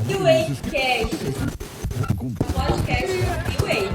New Way Cast, podcast New Way.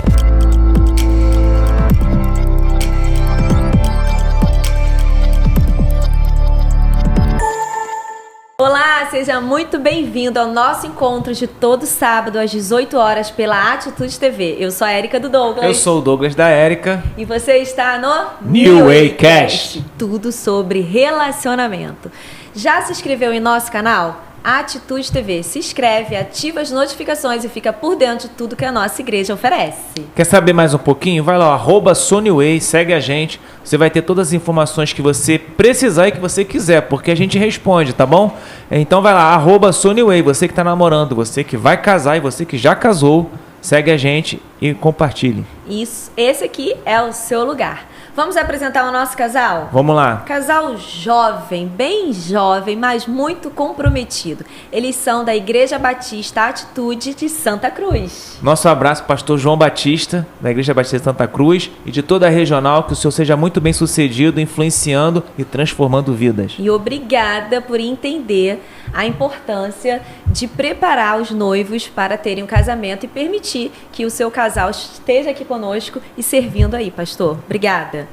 Olá, seja muito bem-vindo ao nosso encontro de todo sábado às 18 horas pela Atitude TV. Eu sou a Érica do Douglas. Eu sou o Douglas da Érica. E você está no New Way Cast. Tudo sobre relacionamento. Já se inscreveu em nosso canal? Atitude TV. Se inscreve, ativa as notificações e fica por dentro de tudo que a nossa igreja oferece. Quer saber mais um pouquinho? Vai lá, @SonyWay, segue a gente. Você vai ter todas as informações que você precisar e que você quiser, porque a gente responde, tá bom? Então vai lá, @SonyWay, você que está namorando, você que vai casar e você que já casou, segue a gente e compartilhe. Isso, esse aqui é o seu lugar. Vamos apresentar o nosso casal? Vamos lá. Casal jovem, bem jovem, mas muito comprometido. Eles são da Igreja Batista Atitude de Santa Cruz. Nosso abraço, pastor João Batista, da Igreja Batista de Santa Cruz e de toda a regional, que o senhor seja muito bem sucedido, influenciando e transformando vidas. E obrigada por entender a importância de preparar os noivos para terem um casamento e permitir que o seu casal esteja aqui conosco e servindo aí, pastor. Obrigada.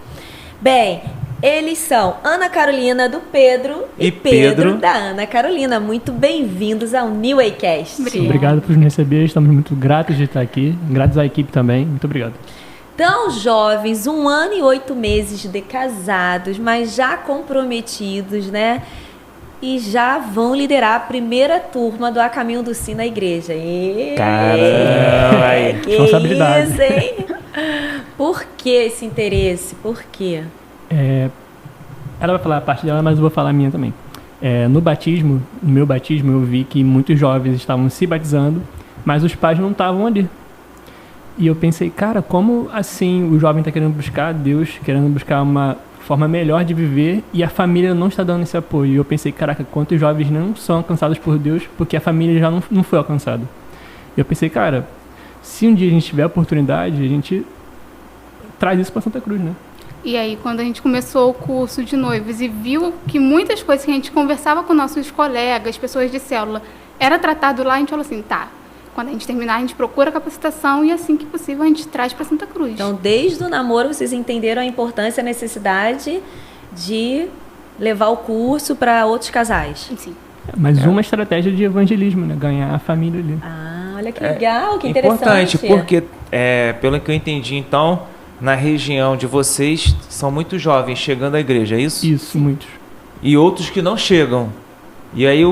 Bem, eles são Ana Carolina do Pedro e Pedro da Ana Carolina. Muito bem-vindos ao New Way Cast. Obrigado por nos receber, estamos muito gratos de estar aqui, gratos à equipe também, muito obrigado. Tão jovens, 1 ano e 8 meses de casados, mas já comprometidos, né? E já vão liderar a primeira turma do A Caminho do Sim na igreja. Caramba! Que responsabilidade. isso, hein? Por que esse interesse? Por quê? Ela vai falar a parte dela, mas eu vou falar a minha também. No meu batismo, eu vi que muitos jovens estavam se batizando, mas os pais não estavam ali. E eu pensei, cara, como assim o jovem está querendo buscar Deus, querendo buscar uma forma melhor de viver e a família não está dando esse apoio. E eu pensei, caraca, quantos jovens não são alcançados por Deus porque a família já não foi alcançada. E eu pensei, cara, se um dia a gente tiver a oportunidade, a gente traz isso para Santa Cruz, né? E aí, quando a gente começou o curso de noivos e viu que muitas coisas que a gente conversava com nossos colegas, pessoas de célula, era tratado lá, a gente falou assim, tá, quando a gente terminar, a gente procura capacitação e assim que possível a gente traz para Santa Cruz. Então, desde o namoro, vocês entenderam a importância e a necessidade de levar o curso para outros casais. Sim. Mas uma estratégia de evangelismo, né? Ganhar a família ali. Ah, olha que legal, que interessante. Importante, porque, pelo que eu entendi, então, na região de vocês, são muitos jovens chegando à igreja, é isso? Isso, muitos. E outros que não chegam. E aí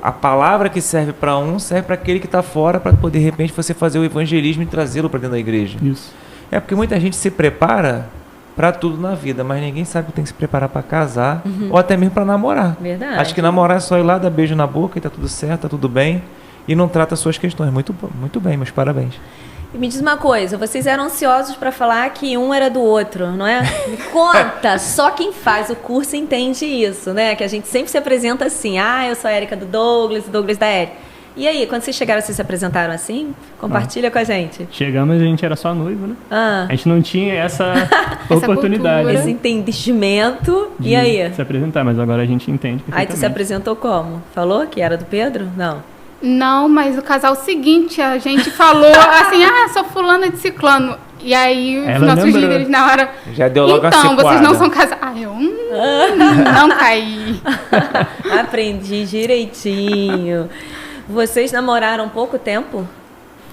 a palavra que serve para um serve para aquele que está fora, para poder, de repente, você fazer o evangelismo e trazê-lo para dentro da igreja. Isso. É porque muita gente se prepara para tudo na vida, mas ninguém sabe que tem que se preparar para casar ou até mesmo para namorar. Verdade. Acho que namorar é só ir lá, dar beijo na boca e tá tudo certo, tá tudo bem, e não trata suas questões. Muito bem, meus parabéns. E me diz uma coisa, vocês eram ansiosos para falar que um era do outro, não é? Me conta, só quem faz o curso entende isso, né? Que a gente sempre se apresenta assim, eu sou a Érica do Douglas, Douglas da Érica. E aí, quando vocês chegaram, vocês se apresentaram assim? Compartilha com a gente. Chegamos, a gente era só noivo, né? A gente não tinha essa oportunidade. Esse entendimento, e aí? Se apresentar, mas agora a gente entende. Aí tu se apresentou como? Falou que era do Pedro? Não, mas o casal seguinte, a gente falou assim, sou fulana de ciclano. E aí, os nossos líderes na hora... Já deu logo então, vocês não são casados. Eu não caí. Aprendi direitinho. Vocês namoraram pouco tempo?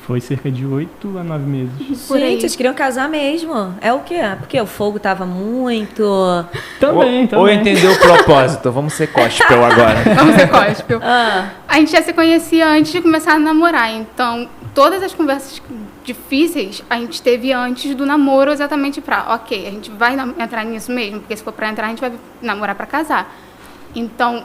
Foi cerca de 8 a 9 meses. Gente, vocês queriam casar mesmo. É o quê? Porque o fogo tava muito... Também. Ou entendeu o propósito. Vamos ser gospel agora. Vamos ser gospel. A gente já se conhecia antes de começar a namorar. Então, todas as conversas difíceis a gente teve antes do namoro, exatamente a gente vai entrar nisso mesmo. Porque se for pra entrar, a gente vai namorar pra casar. Então...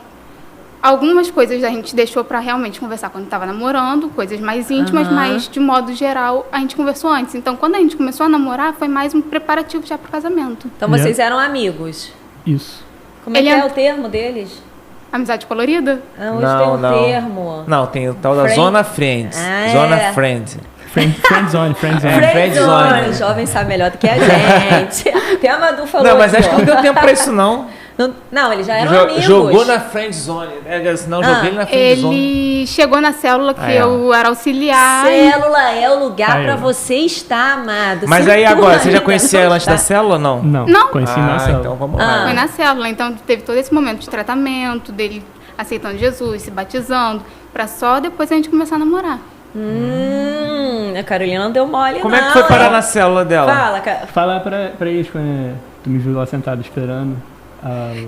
algumas coisas a gente deixou para realmente conversar quando estava namorando, coisas mais íntimas, mas de modo geral a gente conversou antes. Então, quando a gente começou a namorar, foi mais um preparativo já para o casamento. Então, vocês eram amigos? Isso. Como é que é o termo deles? Amizade colorida? Hoje tem um termo. Não, tem o tal da Zona Friends. Zona Friend. Friendzone. Friendzone. O jovem sabe melhor do que a gente. Até a Madu falou. Não, mas acho que não deu tempo para isso, não. Não, eles já eram amigos. Jogou na friend zone. Não, joguei ele na friend zone. Ele chegou na célula que eu era auxiliar. Célula é o lugar pra você estar, amado. Mas aí agora, você já conhecia ela antes da célula ou não? Não, conheci na célula. Então vamos lá. Foi na célula, então teve todo esse momento de tratamento, dele aceitando Jesus, se batizando, pra só depois a gente começar a namorar. A Carolina não deu mole, Como é que foi parar na célula dela? Fala, cara. Fala pra eles quando tu me viu lá sentado esperando.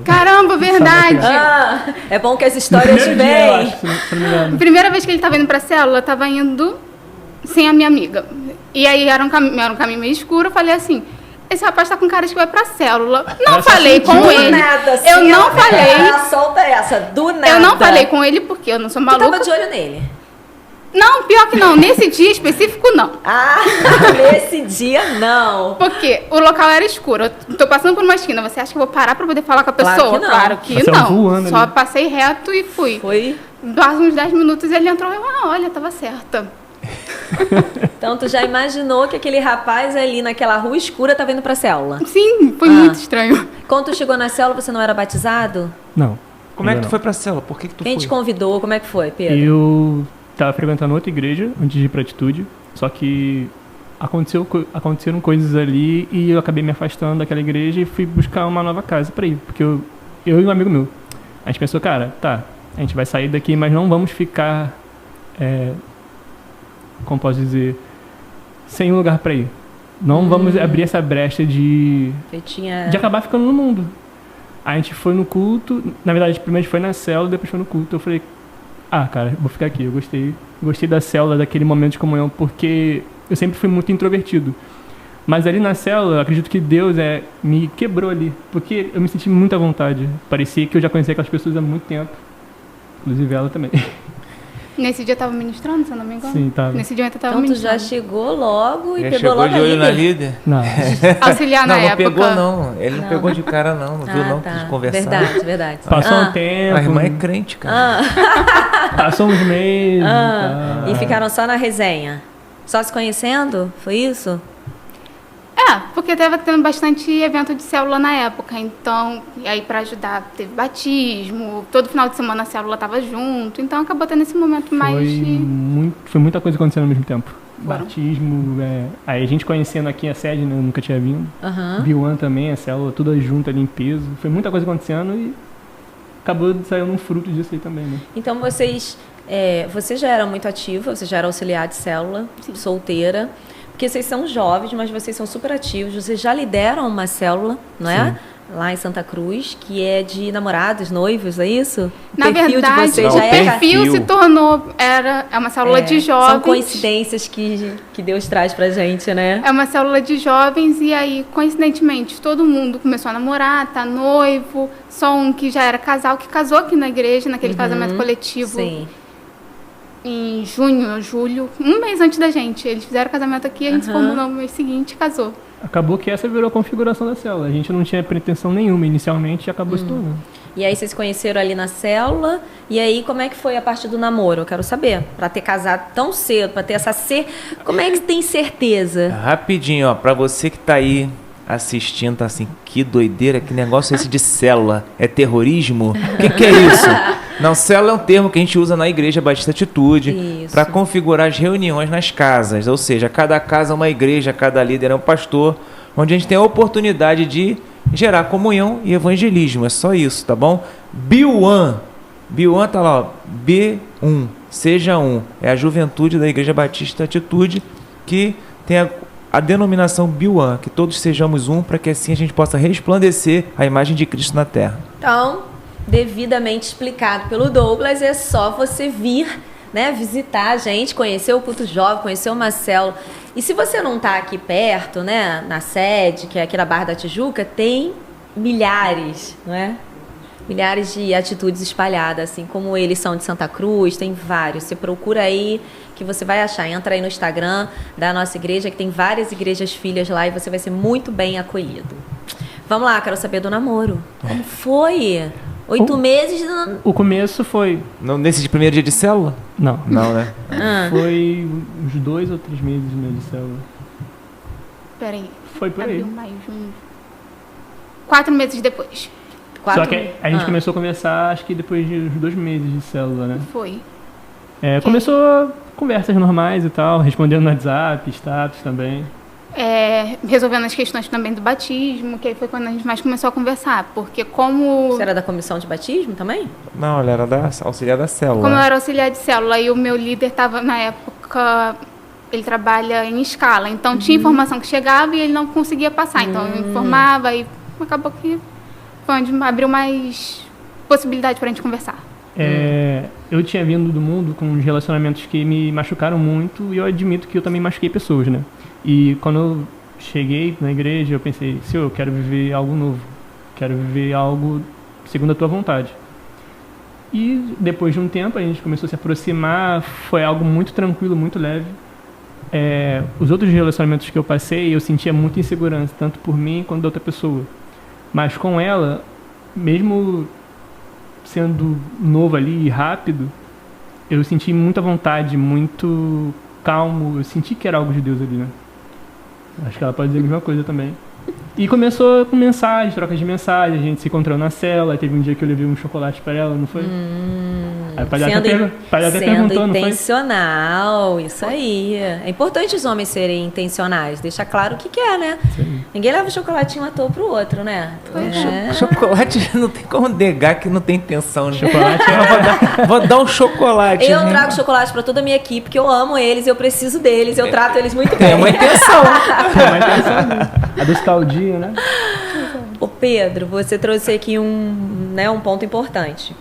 Caramba, verdade! É bom que as histórias Primeiro dia, eu vêm. acho, se não me engano. Primeira vez que ele tava indo pra célula, eu tava indo sem a minha amiga. E aí era um caminho meio escuro, eu falei assim, esse rapaz tá com cara de que vai pra célula. Não falei com Do ele. nada, assim, Eu não falei. Ela solta essa, do nada. Eu não falei com ele porque eu não sou Tu maluca. tava de olho nele. Não, pior que não. Nesse dia específico, não. Nesse dia, não. Porque o local era escuro. Eu tô passando por uma esquina. Você acha que eu vou parar pra poder falar com a Claro pessoa? que não. Claro que Você não. voando Só ali. passei reto e fui. Foi. Quase uns 10 minutos ele entrou e eu, olha, tava certa. Então tu já imaginou que aquele rapaz ali naquela rua escura tava indo pra célula? Sim, foi muito estranho. Quando tu chegou na célula, você não era batizado? Não. Como é que ainda tu foi pra célula? Por que tu Quem foi? te convidou? Como é que foi, Pedro? Eu tava frequentando outra igreja antes de ir pra Atitude, só que aconteceram coisas ali e eu acabei me afastando daquela igreja e fui buscar uma nova casa pra ir, porque eu e um amigo meu, a gente pensou, cara, tá, a gente vai sair daqui, mas não vamos ficar, como posso dizer, sem um lugar pra ir. Não vamos abrir essa brecha de acabar ficando no mundo. A gente foi no culto, na verdade, primeiro a gente foi na célula, depois foi no culto. Eu falei, cara, vou ficar aqui. Eu gostei da célula, daquele momento de comunhão, porque eu sempre fui muito introvertido. Mas ali na célula, eu acredito que Deus me quebrou ali, porque eu me senti muito à vontade. Parecia que eu já conhecia aquelas pessoas há muito tempo, inclusive ela também. Nesse dia eu tava ministrando, se eu não me engano? Sim, tava. Nesse dia eu tava Então tu ministrando. já chegou logo e Já pegou chegou logo de a olho na líder? líder? Não, Auxiliar na Não, não época. pegou não. Ele não pegou de cara não. Não viu não? Tá. Quis conversar. Verdade. passou um tempo, A irmã é crente, cara. passou uns meses. E ficaram só na resenha? Só se conhecendo? Foi isso? Porque tava tendo bastante evento de célula na época, então, e aí pra ajudar, teve batismo, todo final de semana a célula tava junto, então acabou tendo esse momento mais Foi muita coisa acontecendo ao mesmo tempo. Foram. Batismo, aí a gente conhecendo aqui a sede, né, eu nunca tinha vindo. Aham. Biuan também, a célula, tudo junto ali em peso. Foi muita coisa acontecendo e acabou saindo um fruto disso aí também, né? Então você já era muito ativa, você já era auxiliar de célula, solteira. Porque vocês são jovens, mas vocês são super ativos. Vocês já lideram uma célula, não é? Lá em Santa Cruz, que é de namorados, noivos, é isso? O Na perfil verdade, de vocês Não, já o é... perfil. se tornou, é uma célula de jovens. São coincidências que Deus traz pra gente, né? É uma célula de jovens e aí, coincidentemente, todo mundo começou a namorar, tá noivo, só um que já era casal, que casou aqui na igreja, naquele casamento coletivo. Sim. Em junho, julho, um mês antes da gente. Eles fizeram o casamento aqui, a gente se formou no mês seguinte e casou. Acabou que essa virou a configuração da célula. A gente não tinha pretensão nenhuma inicialmente e acabou se tornando. E aí vocês se conheceram ali na célula. E aí como é que foi a parte do namoro? Eu quero saber. Pra ter casado tão cedo, pra ter essa Como é que tem certeza? Rapidinho, ó, pra você que tá aí assistindo, tá assim, que doideira, que negócio é esse de célula? É terrorismo? O que é isso? Não, célula é um termo que a gente usa na Igreja Batista Atitude para configurar as reuniões nas casas. Ou seja, cada casa é uma igreja, cada líder é um pastor, onde a gente tem a oportunidade de gerar comunhão e evangelismo. É só isso, tá bom? Biuan tá lá, ó, B1, seja um. É a juventude da Igreja Batista Atitude que tem a denominação Biuan, que todos sejamos um, para que assim a gente possa resplandecer a imagem de Cristo na terra. Então, devidamente explicado pelo Douglas, é só você vir, né, visitar a gente, conhecer o culto jovem, conhecer uma célula. E se você não está aqui perto, né, na sede, que é aqui na Barra da Tijuca, tem milhares, não é? Milhares de atitudes espalhadas, assim como eles são de Santa Cruz, tem vários. Você procura aí que você vai achar. Entra aí no Instagram da nossa igreja, que tem várias igrejas filhas lá e você vai ser muito bem acolhido. Vamos lá, quero saber do namoro. Como foi? 8 meses... O começo foi... Nesse primeiro dia de célula? Não. Não, né? Foi uns 2 ou 3 meses, né, de célula. Peraí. Foi por aí. Abril, maio, junho. 4 meses depois. Só que a gente começou a conversar, acho que depois de uns 2 meses de célula, né? Foi. Começou conversas normais e tal, respondendo no WhatsApp, status também. Resolvendo as questões também do batismo, que aí foi quando a gente mais começou a conversar, porque como... Você era da comissão de batismo também? Não, ela era da auxiliar da célula. Como eu era auxiliar de célula e o meu líder estava, na época, ele trabalha em escala, então tinha informação que chegava e ele não conseguia passar, então eu informava e acabou que foi onde abriu mais possibilidade para a gente conversar. Eu tinha vindo do mundo com uns relacionamentos que me machucaram muito e eu admito que eu também machuquei pessoas, né? E quando eu cheguei na igreja, eu pensei, Senhor, eu quero viver algo novo. Quero viver algo segundo a tua vontade. E depois de um tempo, a gente começou a se aproximar, foi algo muito tranquilo, muito leve. Os outros relacionamentos que eu passei, eu sentia muita insegurança, tanto por mim quanto da outra pessoa. Mas com ela, mesmo sendo novo ali e rápido, eu senti muita vontade, muito calmo, eu senti que era algo de Deus ali, né? Acho que ela pode dizer a mesma coisa também. E começou com mensagem, trocas de mensagem, a gente se encontrou na cela, teve um dia que eu levei um chocolate para ela, não foi? Aí o pai até perguntou, não foi? Intencional, isso aí. É importante os homens serem intencionais, deixar claro o que quer, né? Sim. Ninguém leva chocolatinho à toa pro outro, né? Chocolate não tem como negar que não tem intenção, né? Chocolate Vou dar um chocolate. Eu trago chocolate pra toda a minha equipe, porque eu amo eles, eu preciso deles, eu trato eles muito bem. É uma intenção. A dos caldinhos, né? Ô Pedro, você trouxe aqui um ponto importante.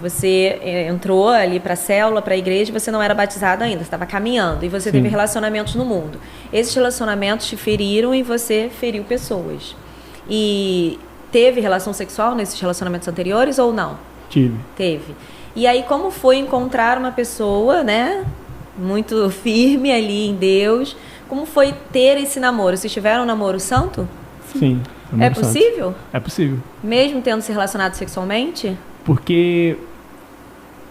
Você entrou ali para a célula, para a igreja, e você não era batizado ainda, você estava caminhando, e você teve relacionamentos no mundo. Esses relacionamentos te feriram e você feriu pessoas. E teve relação sexual nesses relacionamentos anteriores ou não? Tive. Teve. E aí, como foi encontrar uma pessoa, né, muito firme ali em Deus? Como foi ter esse namoro? Vocês tiveram um namoro santo? Sim. É possível? É possível. Mesmo tendo se relacionado sexualmente? Porque,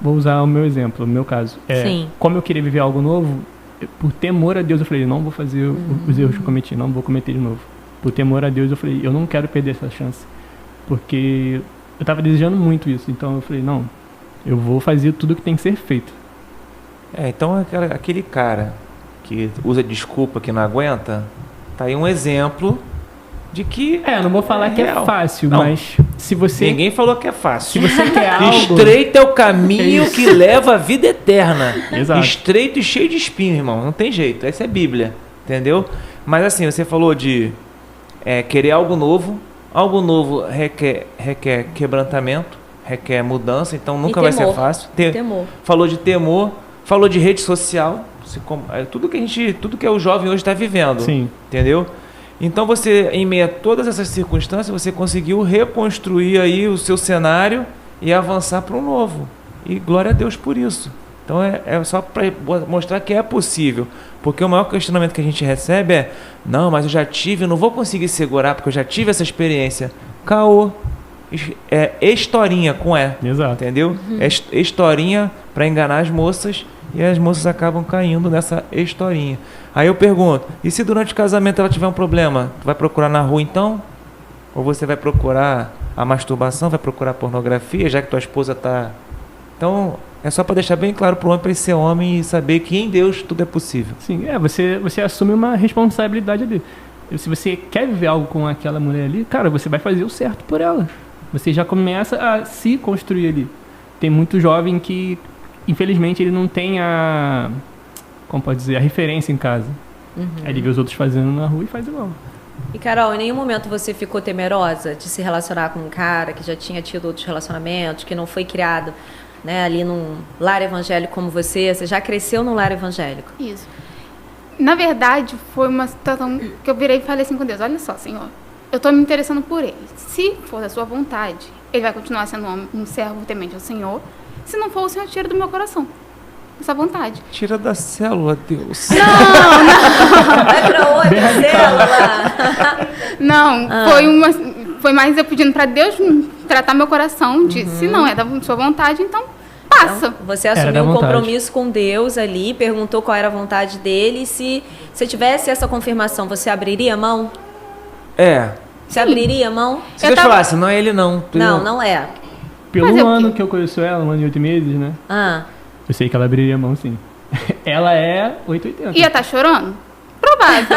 vou usar o meu exemplo, o meu caso. Como eu queria viver algo novo, por temor a Deus eu falei, não vou fazer os erros que eu cometi, não vou cometer de novo. Por temor a Deus eu falei, eu não quero perder essa chance. Porque eu estava desejando muito isso, então eu falei, não, eu vou fazer tudo que tem que ser feito. Então aquele cara que usa desculpa que não aguenta, tá aí um exemplo de que... não vou falar que real. É fácil, não. mas se você... Ninguém falou que é fácil. Se você quer algo... Estreito é o caminho que leva à vida eterna. Exato. Estreito e cheio de espinho, irmão. Não tem jeito. Essa é Bíblia. Entendeu? Mas assim, você falou de querer algo novo. Algo novo requer quebrantamento, requer mudança, então nunca vai ser fácil. Temor. Falou de temor, falou de rede social, tudo que o jovem hoje está vivendo. Sim. Entendeu? Então você, em meio a todas essas circunstâncias, você conseguiu reconstruir aí o seu cenário e avançar para um novo. E glória a Deus por isso. Então é só para mostrar que é possível. Porque o maior questionamento que a gente recebe é: não, mas eu já tive, eu não vou conseguir segurar porque eu já tive essa experiência. Caô. É historinha com Exato. Entendeu? É historinha para enganar as moças e as moças acabam caindo nessa historinha. Aí eu pergunto, e se durante o casamento ela tiver um problema, tu vai procurar na rua então? Ou você vai procurar a masturbação, vai procurar pornografia, já que tua esposa tá... Então, é só para deixar bem claro pro homem, para ele ser homem e saber que em Deus tudo é possível. Sim, você assume uma responsabilidade ali. Se você quer viver algo com aquela mulher ali, cara, você vai fazer o certo por ela. Você já começa a se construir ali. Tem muito jovem que, infelizmente, ele não tem a referência em casa. Aí ele vê os outros fazendo na rua e faz igual. E Carol, em nenhum momento você ficou temerosa de se relacionar com um cara que já tinha tido outros relacionamentos, que não foi criado, né, ali num lar evangélico como você já cresceu num lar evangélico? Isso. Na verdade, foi uma situação que eu virei e falei assim com Deus: olha só, Senhor, eu estou me interessando por ele. Se for da sua vontade, ele vai continuar sendo um servo temente ao Senhor. Se não for, o Senhor tira do meu coração essa vontade. Tira da célula, Deus. Não. Vai pra outra célula. Não, foi mais eu pedindo para Deus tratar meu coração de se não é da sua vontade, então passa. Então, você assumiu um compromisso com Deus ali, perguntou qual era a vontade dele. Se você tivesse essa confirmação, você abriria a mão? Você abriria mão? Se eu te falasse, não é ele não. Não é. Pelo Mas é o ano quê? que eu conheço ela, 1 ano e 8 meses, né? Ah, Eu sei que ela abriria a mão, sim. Ela é 880. Ia estar chorando? Provável.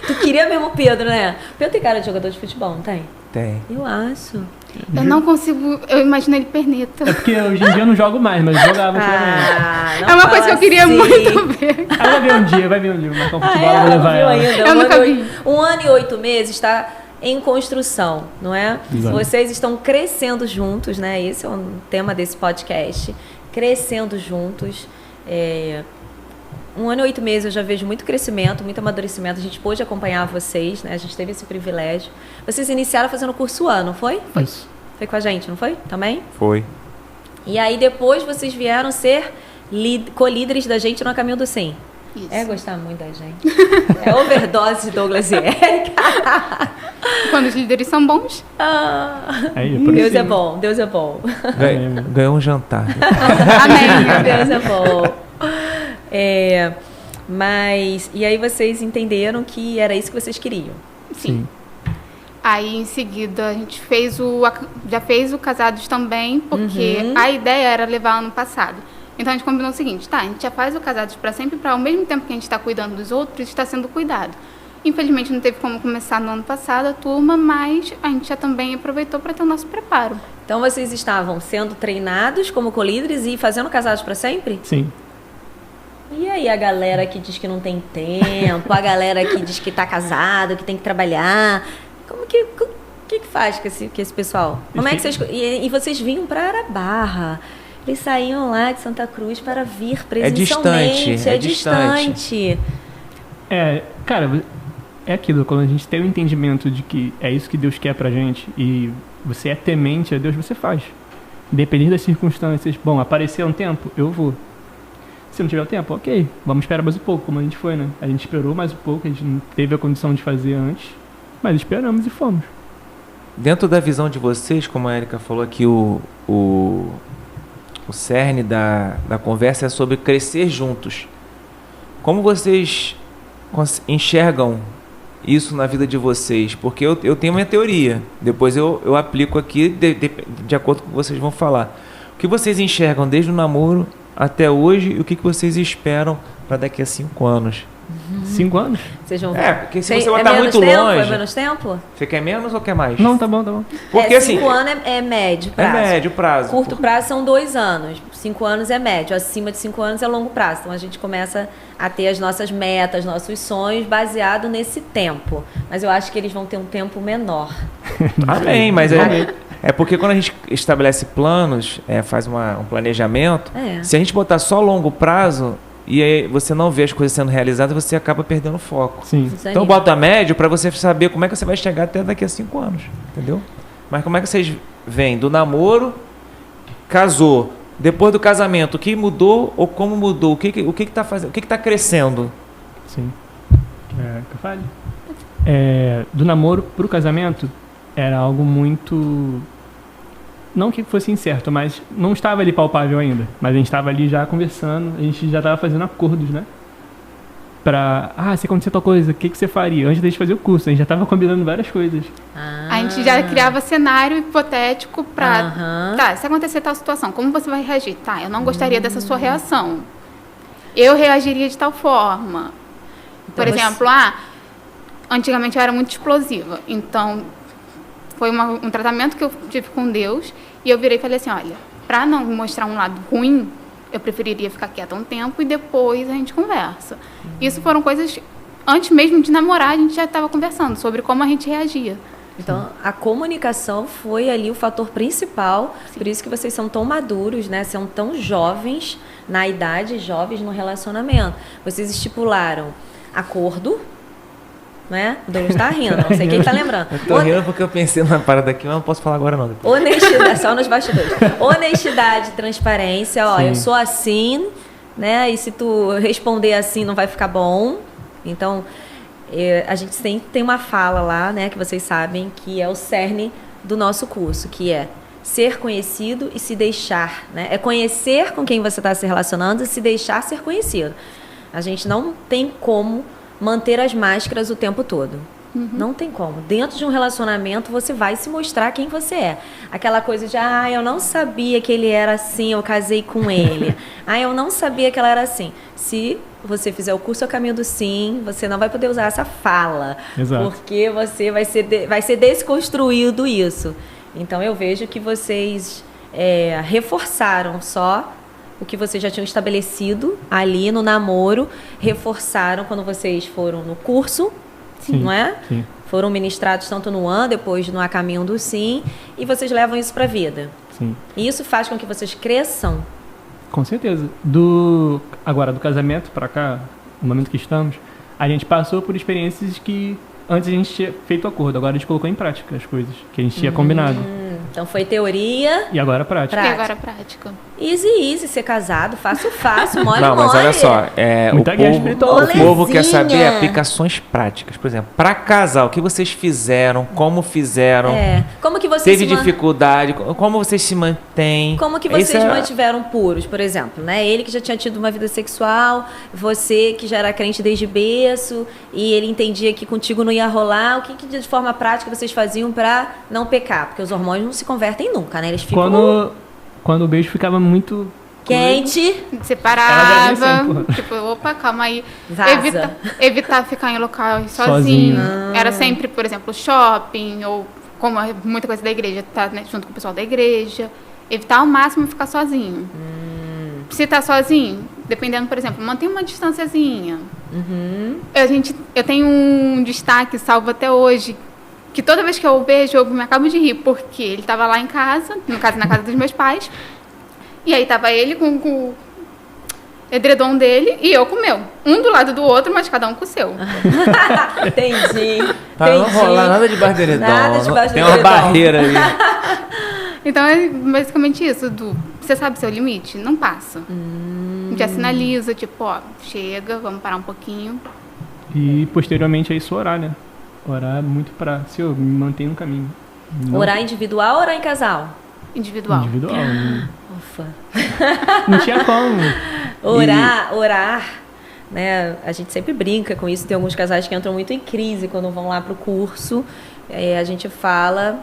tu queria mesmo o Pedro, né? Pedro tem cara de jogador de futebol, não tem? Tem. Eu acho. Eu não consigo. Eu imagino ele perneta. É porque hoje em dia eu não jogo mais, mas jogava antigamente. Não É uma fala coisa que eu queria assim. muito ver. Aí vai ver um dia, vai marcar um futebol, ela vou não levar viu ela. ainda. Eu nunca vi. 1 ano e 8 meses está em construção, não é? Exato. Vocês estão crescendo juntos, né? Esse é o tema desse podcast. Crescendo juntos. 1 ano e 8 meses eu já vejo muito crescimento, muito amadurecimento. A gente pôde acompanhar vocês, né? A gente teve esse privilégio. Vocês iniciaram fazendo o curso ano, não foi? Isso. Foi com a gente, não foi? Também? Foi. E aí depois vocês vieram ser co-líderes da gente no Caminho do Sim. Isso. É gostar muito da gente. É overdose de Douglas e Érica. Quando os líderes são bons. Aí, por Deus isso. é bom, Deus é bom. Ganhou um jantar. Amém. Deus é bom. Mas, e aí vocês entenderam que era isso que vocês queriam? Sim. Aí em seguida a gente já fez o Casados também, porque a ideia era levar ano passado. Então a gente combinou o seguinte, a gente já faz o Casados para sempre, para ao mesmo tempo que a gente está cuidando dos outros, está sendo cuidado. Infelizmente não teve como começar no ano passado a turma, mas a gente já também aproveitou para ter o nosso preparo. Então vocês estavam sendo treinados como colíderes e fazendo Casados para sempre? Sim. E aí a galera que diz que não tem tempo, a galera que diz que tá casado, que tem que trabalhar, o que faz com esse pessoal? Como é que vocês... E vocês vinham para Arabarra, eles saíam lá de Santa Cruz para vir presencialmente. É distante. Cara, é aquilo, quando a gente tem o entendimento de que é isso que Deus quer pra gente e você é temente a Deus, você faz. Independente das circunstâncias. Bom, apareceu um tempo, eu vou. Se não tiver o tempo, ok, vamos esperar mais um pouco, como a gente foi, né? A gente esperou mais um pouco, a gente não teve a condição de fazer antes, mas esperamos e fomos. Dentro da visão de vocês, como a Érica falou aqui, o cerne da conversa é sobre crescer juntos. Como vocês enxergam isso na vida de vocês? Porque eu tenho minha teoria, depois eu aplico aqui de acordo com o que vocês vão falar. O que vocês enxergam desde o namoro até hoje e o que vocês esperam para daqui a 5 anos? 5 anos? Vocês vão porque se você botar muito tempo? longe... É menos tempo? Você quer menos ou quer mais? Não, tá bom. Porque assim... 5 anos é médio prazo. É médio prazo. Curto prazo são 2 anos. 5 anos é médio. Acima de 5 anos é longo prazo. Então a gente começa a ter as nossas metas, nossos sonhos baseado nesse tempo. Mas eu acho que eles vão ter um tempo menor. Amém, mas é porque quando a gente estabelece planos, faz um planejamento, se a gente botar só longo prazo e aí você não vê as coisas sendo realizadas, você acaba perdendo o foco. Sim. Então bota médio para você saber como é que você vai chegar até daqui a 5 anos, entendeu? Mas como é que vocês veem do namoro, casou, depois do casamento, o que mudou ou como mudou? O que tá fazendo? O que tá crescendo? Sim. Que eu fale? Do namoro pro casamento era algo muito... Não que fosse incerto, mas não estava ali palpável ainda. Mas a gente estava ali já conversando, a gente já estava fazendo acordos, né? Se acontecer tal coisa, o que você faria? Antes da gente fazer o curso, a gente já estava combinando várias coisas. A gente já criava cenário hipotético para... se acontecer tal situação, como você vai reagir? Eu não gostaria dessa sua reação. Eu reagiria de tal forma. Então, por exemplo, antigamente eu era muito explosiva, então... Foi um tratamento que eu tive com Deus e eu virei e falei assim, olha, para não mostrar um lado ruim, eu preferiria ficar quieta um tempo e depois a gente conversa. Isso foram coisas, antes mesmo de namorar, a gente já estava conversando sobre como a gente reagia. Então, a comunicação foi ali o fator principal, por isso que vocês são tão maduros, né? São tão jovens na idade, jovens no relacionamento. Vocês estipularam acordo, né? O Douglas tá rindo, não sei quem tá lembrando. Eu tô rindo porque eu pensei numa parada aqui, mas não posso falar agora não. Depois. Honestidade, só nos bastidores. Honestidade, transparência, eu sou assim, né? E se tu responder assim não vai ficar bom. Então, a gente sempre tem uma fala lá, né? Que vocês sabem que é o cerne do nosso curso, que é ser conhecido e se deixar, né? É conhecer com quem você está se relacionando e se deixar ser conhecido. A gente não tem como manter as máscaras o tempo todo. Não tem como. Dentro de um relacionamento, você vai se mostrar quem você é. Aquela coisa de, eu não sabia que ele era assim, eu casei com ele. Eu não sabia que ela era assim. Se você fizer o curso A Caminho do Sim, você não vai poder usar essa fala. Exato. Porque você vai ser desconstruído isso. Então, eu vejo que vocês reforçaram só o que vocês já tinham estabelecido ali no namoro, reforçaram quando vocês foram no curso, Sim, não é? Sim. Foram ministrados tanto no AN, depois no A Caminho do Sim, e vocês levam isso para a vida. Sim. E isso faz com que vocês cresçam? Com certeza. Agora, do casamento para cá, no momento que estamos, a gente passou por experiências que antes a gente tinha feito acordo, agora a gente colocou em prática as coisas que a gente tinha combinado. Então foi teoria. E agora prática. E agora prática. Easy ser casado, fácil, mole. Não, mas olha só, Muita guerra espiritual. o povo quer Molezinha. saber aplicações práticas. Por exemplo, para casar, o que vocês fizeram, como fizeram, Como que vocês teve dificuldade, como vocês se mantêm. Como que Isso vocês mantiveram puros, por exemplo, né? Ele que já tinha tido uma vida sexual, você que já era crente desde berço, e ele entendia que contigo não ia rolar. O que de forma prática vocês faziam para não pecar? Porque os hormônios não se convertem nunca, né? Eles ficam Quando o beijo ficava muito quente. Ela já Separava. disse, porra. Tipo, opa, calma aí. Vaza. Evitar ficar em locais Sozinho. sozinho. Era sempre, por exemplo, shopping, ou como é muita coisa da igreja, tá, né, junto com o pessoal da igreja. Evitar ao máximo ficar sozinho. Se tá sozinho, dependendo, por exemplo, mantém uma distanciazinha. Eu tenho um destaque salvo até hoje, que toda vez que eu o vejo, eu me acabo de rir, porque ele estava lá em casa, no caso, na casa dos meus pais, e aí tava ele com o edredom dele e eu com o meu. Um do lado do outro, mas cada um com o seu. Entendi. Não rola nada de barreiredão. Nada de Tem uma barreira ali. Então é basicamente isso, você sabe seu limite? Não passa. Já sinaliza, tipo, chega, vamos parar um pouquinho. E posteriormente a isso orar, né? Orar muito pra Senhor, me mantém no caminho. Não Orar individual ou orar em casal? Individual. individual. Não, Ufa. não tinha como. Orar, né? A gente sempre brinca com isso. Tem alguns casais que entram muito em crise quando vão lá pro curso. A gente fala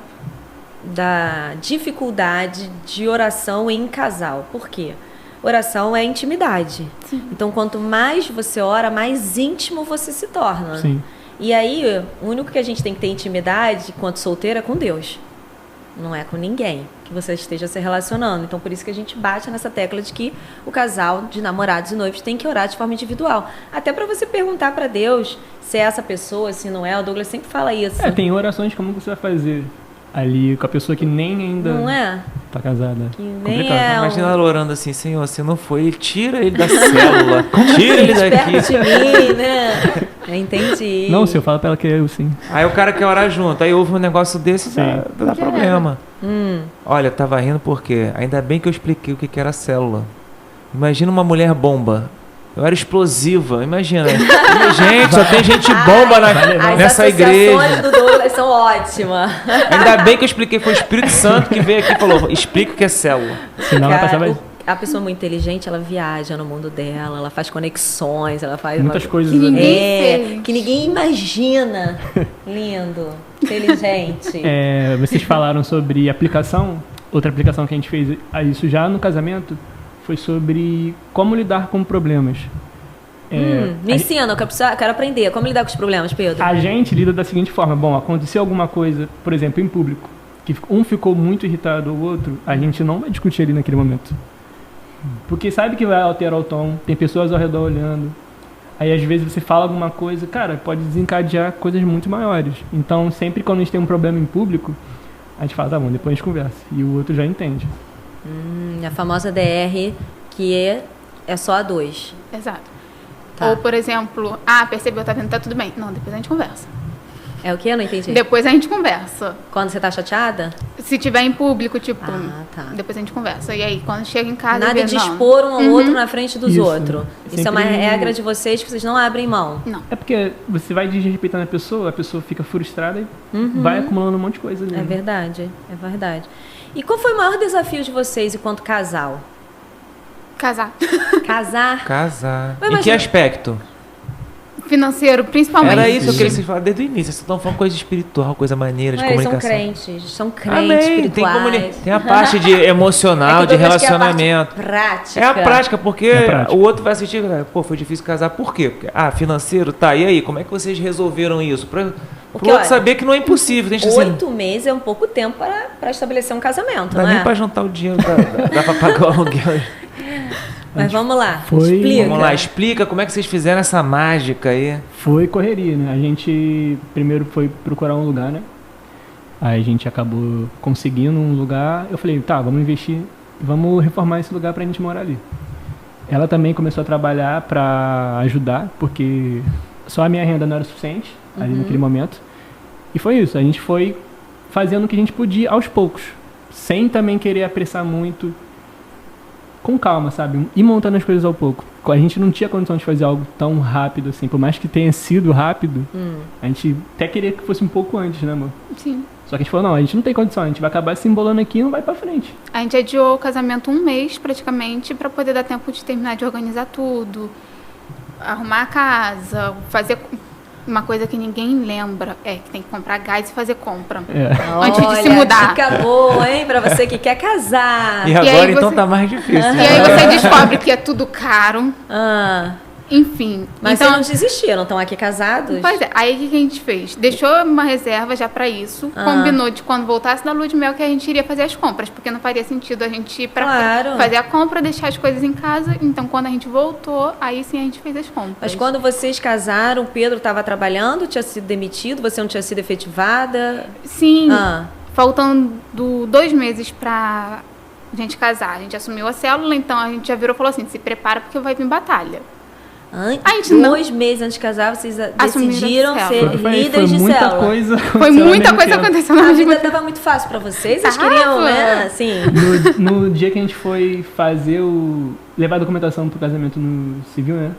da dificuldade de oração em casal. Por quê? Oração é intimidade. Sim. Então, quanto mais você ora, mais íntimo você se torna. Sim. E aí, o único que a gente tem que ter intimidade, enquanto solteiro, é com Deus. Não é com ninguém que você esteja se relacionando. Então, por isso que a gente bate nessa tecla de que o casal de namorados e noivos tem que orar de forma individual. Até para você perguntar para Deus se é essa pessoa, se não é. O Douglas sempre fala isso. Tem orações como você vai fazer ali com a pessoa que nem ainda Não é? tá casada. Que nem Complicado. é. Imagina ela orando assim, Senhor, se não foi ele, tira ele da célula, tira ele daqui. Perto de mim, né? Entendi. Não, se eu falo pra ela que eu sim. Aí o cara quer orar junto, aí houve um negócio desse, Sim. dá problema. Olha, eu tava rindo porque ainda bem que eu expliquei o que era célula. Imagina uma mulher bomba. Eu era explosiva, imagina. Gente, só tem gente bomba nessa igreja. As associações do Douglas são ótimas. Ainda bem que eu expliquei, foi o Espírito Santo que veio aqui e falou, explica o que é célula. Senão ela passava A pessoa muito inteligente, ela viaja no mundo dela, ela faz conexões, ela faz muitas coisas Que ali. ninguém fez. que ninguém imagina. Lindo, inteligente. Vocês falaram sobre aplicação. Outra aplicação que a gente fez a isso já no casamento foi sobre como lidar com problemas. Me ensina, eu quero aprender. Como lidar com os problemas, Pedro? A gente lida da seguinte forma: bom, aconteceu alguma coisa, por exemplo, em público, que um ficou muito irritado ou o outro, a gente não vai discutir ali naquele momento. Porque sabe que vai alterar o tom, tem pessoas ao redor olhando. Aí às vezes você fala alguma coisa, cara, pode desencadear coisas muito maiores. Então sempre quando a gente tem um problema em público, a gente fala, tá bom, depois a gente conversa. E o outro já entende. A famosa DR, que é só a dois. Exato. Tá. Ou, por exemplo, percebeu, tá vendo, tá tudo bem. Não, depois a gente conversa. É o que? Eu não entendi. Depois a gente conversa. Quando você tá chateada? Se tiver em público, tipo, Tá. depois a gente conversa. E aí, quando chega em casa, Nada vê, de não. expor um ao outro na frente dos Isso. outros. Isso é uma Sempre- regra de vocês que vocês não abrem mão. Não. É porque você vai desrespeitando a pessoa fica frustrada e vai acumulando um monte de coisa ali. É verdade, é verdade. E qual foi o maior desafio de vocês enquanto casal? Casar. Casar? Casar. Mas Em que imagina- aspecto? financeiro, principalmente. Era isso que eu queria que vocês falaram desde o início. Vocês estão falando coisa espiritual, coisa maneira, de Eles comunicação. são crentes Amém. espirituais. Tem a parte de emocional, É que de Douglas quer a relacionamento. parte prática. É a prática, porque É a prática. o outro vai assistir e vai, pô, foi difícil casar. Por quê? Porque, financeiro, tá. E aí, como é que vocês resolveram isso? Pro Porque, outro olha, saber que não é impossível. Tem que assim, 8 meses é um pouco tempo para estabelecer um casamento, não dá não nem é? pra juntar o dinheiro, dá pra pagar o aluguel. Mas vamos lá, Foi- explica. Vamos lá, explica como é que vocês fizeram essa mágica aí. Foi correria, né? A gente primeiro foi procurar um lugar, né? Aí a gente acabou conseguindo um lugar. Eu falei, tá, vamos investir, vamos reformar esse lugar pra gente morar ali. Ela também começou a trabalhar pra ajudar, porque só a minha renda não era suficiente ali naquele momento. E foi isso, a gente foi fazendo o que a gente podia aos poucos, sem também querer apressar muito, com calma, sabe? E montando as coisas ao pouco. A gente não tinha condição de fazer algo tão rápido assim, por mais que tenha sido rápido, a gente até queria que fosse um pouco antes, né, amor? Sim. Só que a gente falou, não, a gente não tem condição, a gente vai acabar se embolando aqui e não vai pra frente. A gente adiou o casamento 1 mês, praticamente, pra poder dar tempo de terminar de organizar tudo, arrumar a casa, fazer uma coisa que ninguém lembra, que tem que comprar gás e fazer compra. Antes de se Olha, mudar. Dica boa, hein? Pra você que quer casar. E agora aí então você- tá mais difícil. E aí você descobre que é tudo caro, Ah, enfim. mas então, vocês não desistiram, estão aqui casados? pois é, aí o que a gente fez? Deixou uma reserva já pra isso, combinou de quando voltasse da lua de mel que a gente iria fazer as compras, porque não faria sentido a gente ir pra Claro. fazer a compra, deixar as coisas em casa. Então, quando a gente voltou, aí sim a gente fez as compras. Mas quando vocês casaram, o Pedro estava trabalhando, tinha sido demitido, você não tinha sido efetivada? Sim, Ah. faltando 2 meses pra gente casar. A gente assumiu a célula, então a gente já virou e falou assim, se prepara porque vai vir batalha. A gente não- 2 meses antes de casar, vocês Assumiram decidiram a ser célula. líderes de muita célula. coisa. Foi muita coisa acontecendo ao A mesmo vida tempo. estava muito fácil para vocês, vocês Tava. queriam, né? Assim, No dia que a gente foi levar a documentação pro casamento no civil, né?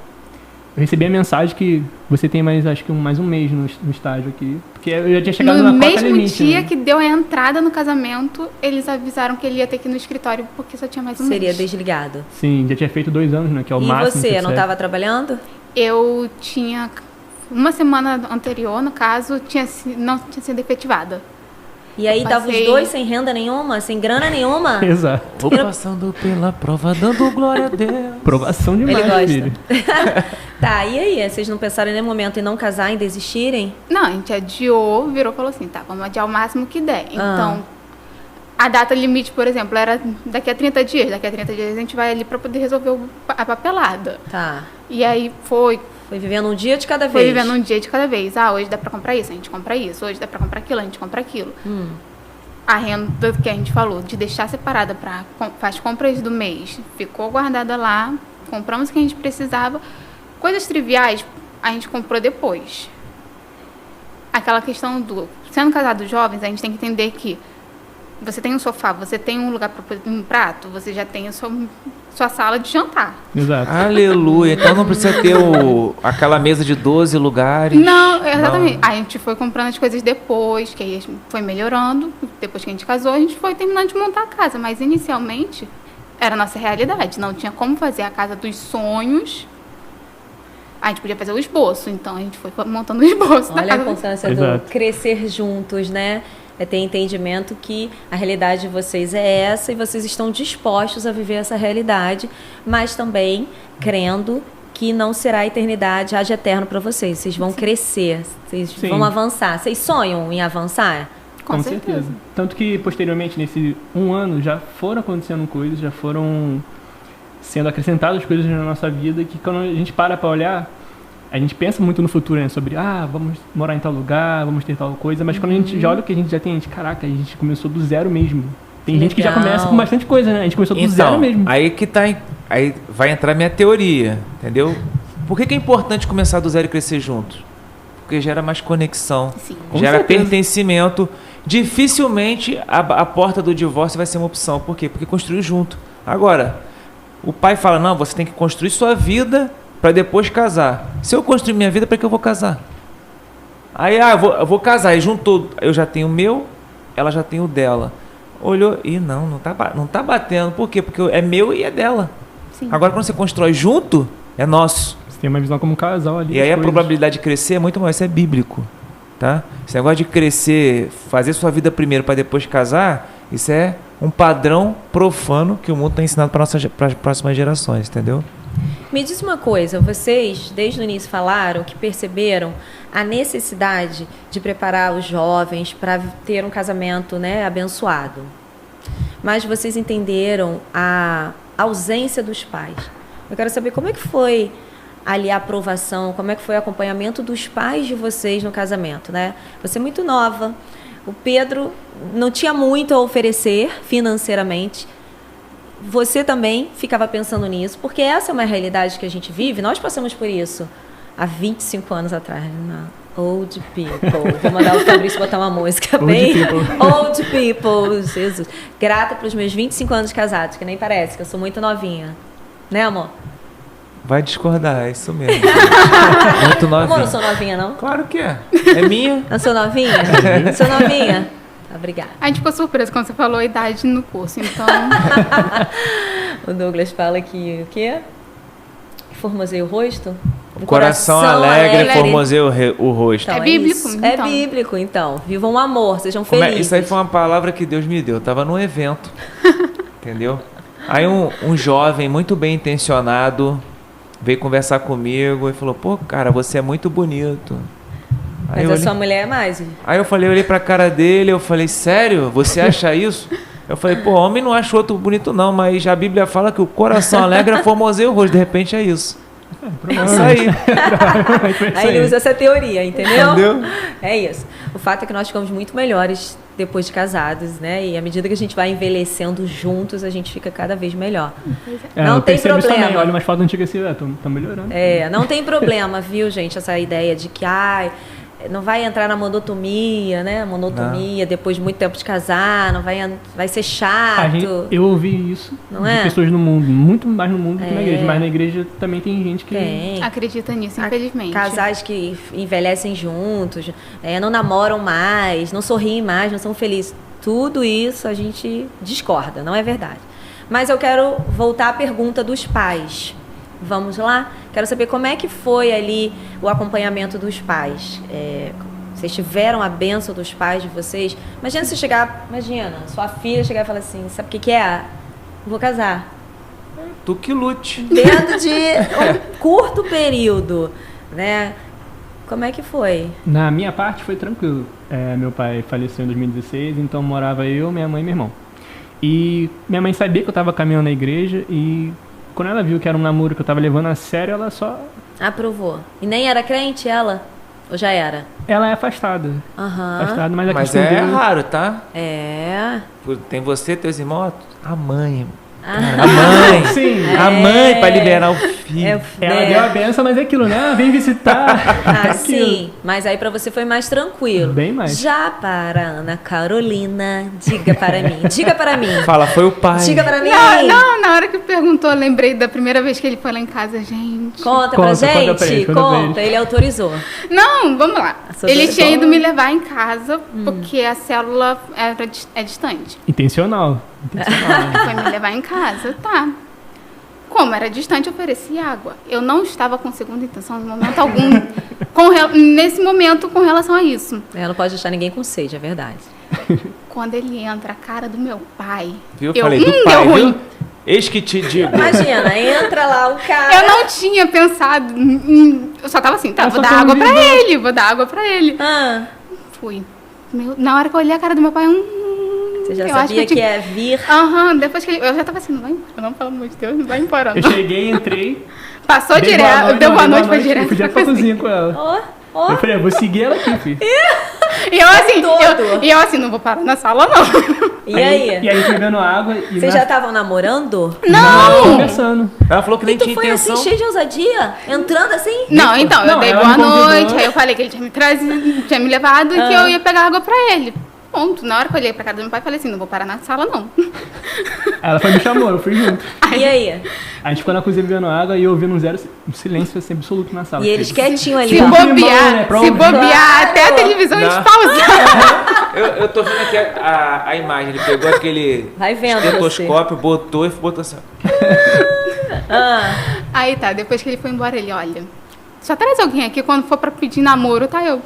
Eu recebi a mensagem que você tem acho que mais um mês no estágio aqui. Porque eu já tinha chegado No na cota mesmo limite, dia né? que deu a entrada no casamento, eles avisaram que ele ia ter que ir no escritório porque só tinha mais um seria mês. desligado. Sim, já tinha feito 2 anos, né? Que é o E máximo. que você, não serve. estava trabalhando? Eu tinha... Uma semana anterior, no caso, não tinha sido efetivada. E aí estavam os Passei- dois sem renda nenhuma, sem grana nenhuma? Exato. Vou passando pela prova, dando glória a Deus. Provação demais, Ele gosta. filho. Tá, e aí? Vocês não pensaram em nenhum momento em não casar, em desistirem? Não, a gente adiou, virou e falou assim, tá, vamos adiar o máximo que der. Ah. Então, a data limite, por exemplo, era daqui a 30 dias. Daqui a 30 dias a gente vai ali pra poder resolver a papelada. Tá. E aí foi Vivendo um dia de cada Foi vez. vivendo um dia de cada vez. Ah, hoje dá pra comprar isso, a gente compra isso. Hoje dá pra comprar aquilo, a gente compra aquilo. A renda que a gente falou, de deixar separada para as compras do mês, ficou guardada lá. Compramos o que a gente precisava. Coisas triviais, a gente comprou depois. Aquela questão do... Sendo casados jovens, a gente tem que entender que você tem um sofá, você tem um lugar para um prato, você já tem a sua sala de jantar. Exato. Aleluia. Então não precisa ter aquela mesa de 12 lugares. Não, exatamente. A gente foi comprando as coisas depois, que aí a gente foi melhorando. Depois que a gente casou, a gente foi terminando de montar a casa. Mas inicialmente era a nossa realidade. Não tinha como fazer a casa dos sonhos. A gente podia fazer o esboço, então a gente foi montando o esboço da Olha a casa. importância do Exato. crescer juntos, né? É ter entendimento que a realidade de vocês é essa e vocês estão dispostos a viver essa realidade, mas também crendo que não será a eternidade, haja eterno para vocês. Vocês vão crescer, vocês Sim. vão avançar. Vocês sonham em avançar? Com certeza. Tanto que, posteriormente, nesse 1 ano, já foram acontecendo coisas, já foram sendo acrescentadas coisas na nossa vida que, quando a gente para olhar, a gente pensa muito no futuro, né? Sobre, vamos morar em tal lugar, vamos ter tal coisa. Mas quando a gente já olha o que a gente já tem, caraca, a gente começou do zero mesmo. Tem gente que já Legal. começa com bastante coisa, né? A gente começou do zero mesmo. Aí que tá. Aí vai entrar minha teoria, entendeu? Por que é importante começar do zero e crescer juntos? Porque gera mais conexão, Sim. Com gera certeza. pertencimento. Dificilmente a porta do divórcio vai ser uma opção. Por quê? Porque construiu junto. Agora, o pai fala, não, você tem que construir sua vida para depois casar. Se eu construir minha vida, para que eu vou casar? Aí, eu vou casar. Aí juntou, eu já tenho o meu, ela já tem o dela. Olhou e não tá batendo. Por quê? Porque é meu e é dela. Sim. Agora, quando você constrói junto, é nosso. tem uma visão como um casal ali. E aí a coisas. probabilidade de crescer é muito maior. Isso é bíblico, tá? Esse negócio de crescer, fazer sua vida primeiro para depois casar, isso é um padrão profano que o mundo está ensinando para as próximas gerações, entendeu? Me diz uma coisa, vocês desde o início falaram que perceberam a necessidade de preparar os jovens para ter um casamento, né, abençoado. Mas vocês entenderam a ausência dos pais. Eu quero saber como é que foi ali a aprovação, como é que foi o acompanhamento dos pais de vocês no casamento, né? Você é muito nova, o Pedro não tinha muito a oferecer financeiramente. Você também ficava pensando nisso, porque essa é uma realidade que a gente vive, nós passamos por isso há 25 anos atrás, na Old People. Vou mandar o Fabrício botar uma música bem... Old People, Jesus. Grata pelos meus 25 anos de casados, que nem parece, que eu sou muito novinha. Né, amor? Vai discordar, é isso mesmo. Muito novinha. Amor, eu sou novinha, não? Claro que é. É minha. Eu sou novinha? Sou novinha? Obrigada. A gente ficou surpresa quando você falou a idade no curso, então... O Douglas fala que o quê? Formoseia o rosto? O coração alegre formoseia o rosto. Então, é bíblico, isso. então. É bíblico, então. Vivam o amor, sejam Como felizes. isso aí foi uma palavra que Deus me deu. Eu tava num evento, entendeu? Aí um jovem muito bem intencionado veio conversar comigo e falou, pô, cara, você é muito bonito. Aí Mas a sua mulher é mais. Aí eu olhei pra cara dele, eu falei, sério? Você acha isso? Eu falei, pô, homem não acha outro bonito não, mas a Bíblia fala que o coração alegre formoseia o rosto. De repente é isso. Isso aí. Aí ele usa essa teoria, entendeu? Entendeu? É isso. O fato é que nós ficamos muito melhores depois de casados, né? E à medida que a gente vai envelhecendo juntos, a gente fica cada vez melhor. Não tem problema. Também, olha umas fotos antigas assim, tô melhorando. Não tem problema, viu, gente? Essa ideia de que não vai entrar na monotonia, né? Monotonia depois de muito tempo de casar, não vai ser chato. Eu ouvi isso não de pessoas no mundo, muito mais no mundo que na igreja. Mas na igreja também tem gente que acredita nisso, infelizmente. Casais que envelhecem juntos, não namoram mais, não sorriem mais, não são felizes. Tudo isso a gente discorda, não é verdade. Mas eu quero voltar à pergunta dos pais. Vamos lá? Quero saber como é que foi ali o acompanhamento dos pais. Vocês tiveram a bênção dos pais de vocês? Imagina sua filha chegar e falar assim, sabe o que é? Vou casar. Tu que lute. Dentro de um curto período, né? Como é que foi? Na minha parte foi tranquilo. Meu pai faleceu em 2016, então morava eu, minha mãe e meu irmão. E minha mãe sabia que eu estava caminhando na igreja e... Quando ela viu que era um namoro que eu tava levando a sério, ela só... Aprovou. E nem era crente ela? Ou já era? Ela é afastada. Afastada, mas a Mas questão dele... raro, tá? Tem você, teus irmãos, a mãe. A mãe. Sim. A mãe pra liberar o filho. Ela deu a benção, mas é aquilo, né? Vem visitar. Sim. Mas aí pra você foi mais tranquilo. Bem mais. Já para Ana Carolina, diga para mim. Diga para mim. Fala, foi o pai. Diga para mim. Não, na hora que perguntou, eu lembrei da primeira vez que ele foi lá em casa, gente. Conta pra gente. Conta, ele autorizou. Não, vamos lá. Ele tinha ido me levar em casa porque a célula é distante. Intencional. Foi me levar em casa, tá. Como era distante, eu ofereci água. Eu não estava com segunda intenção em momento algum, nesse momento, com relação a isso. Não pode deixar ninguém com sede, é verdade. Quando ele entra, a cara do meu pai... Viu? Falei do pai, viu? Eis que te digo. Imagina, entra lá o cara... Eu não tinha pensado eu só tava assim, vou dar água pra ele. Fui. Na hora que eu olhei a cara do meu pai, você já sabia que ia vir? Depois que eu já tava assim, não vai embora, não, pelo amor de Deus, não vai embora. Eu cheguei, entrei. Passou direto, deu boa noite, foi direto. Eu fui direto pra cozinha com ela. Eu falei, vou seguir ela aqui, filho. E eu assim, não vou parar na sala, não. E aí? E aí, bebendo água. Vocês já estavam namorando? Não! Conversando. Ela falou que nem tinha foi intenção. assim, cheio de ousadia? Entrando assim? Não, então, eu dei boa noite, aí eu falei que ele tinha me trazido, tinha me levado e que eu ia pegar água pra ele. Ponto. Na hora que eu olhei pra casa do meu pai, falei assim, não vou parar na sala, não. Ela foi me chamou, eu fui junto. E aí? A gente ficou na cozinha bebendo água e eu ouvindo um silêncio assim, absoluto na sala. E eles quietinhos ali. Se bobear, até a televisão pausar. Eu tô vendo aqui a imagem. Ele pegou aquele estetoscópio, botou assim. Aí tá, depois que ele foi embora, ele, olha, só traz alguém aqui quando for pra pedir namoro, tá eu.